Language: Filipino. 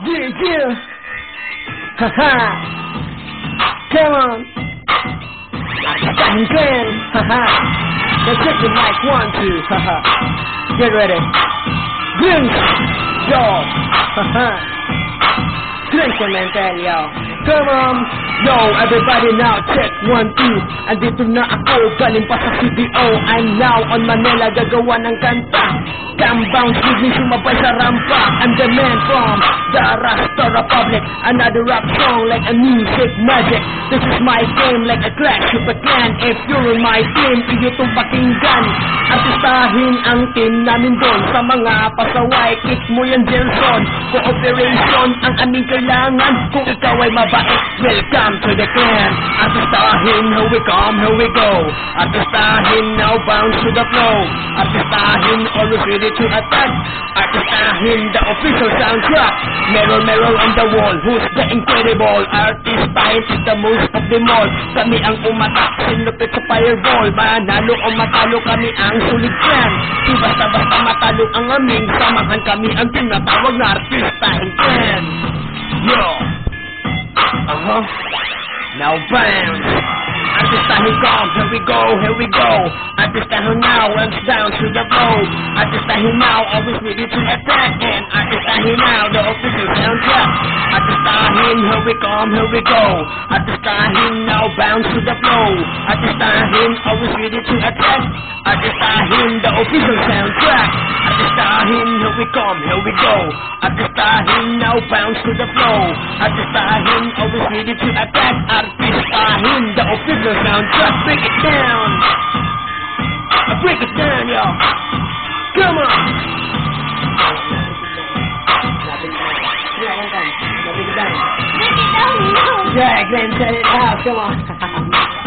Yeah. Haha. Come on. Artistahin Team. Haha. Let's check the mic 1, 2. Haha. Get ready. GRENZ. Yo. Haha. GRENZ, yo. Come on. Yo, everybody now check 1, 2. Andito na ako, galing pa sa CBO. I'm now on Manila, gagawa ng kanta. Come bounce with me, sumabay sa rampa. I'm the man from the Rasta Republic. Another rap song like a music magic. This is my game like a clash of a clan. If you're in my team, iyo itong pakinggan. Artistahin ang team namin doon. Sa mga pasaway, kick mo yan Jelson. Cooperation ang aming kailangan. Kung ikaw ay mabait, welcome to the clan. Artistahin, here we come, here we go. Artistahin, now bounce to the flow. Artistahin, always ready to attack. Artistahin, the official soundtrack. Mirror on the wall, who's the incredible? Artistahin is the most of them all. Kami ang umatak, sinupit sa fireball. Manalo o matalo, kami ang sulit clan. Di basta-basta matalo ang aming samahan, kami ang tinatawag na Artistahin Team. Yo! Now bounce! Artistahin come, here we go. Artistahin now, runs down to the flow. Artistahin now, always ready to attack. And Artistahin now, the official soundtrack. Artistahin, here we go. Artistahin now, bounce to the flow. Artistahin, always ready to attack. Artistahin, the official soundtrack. Artistahin, here we go. Artistahin now, bounce to the flow. Artistahin, always ready to attack. Artistahin, the official soundtrack. Break it down. Break it down, yo. Come on. Break it down. Yeah, Glenn, set it out. Come on.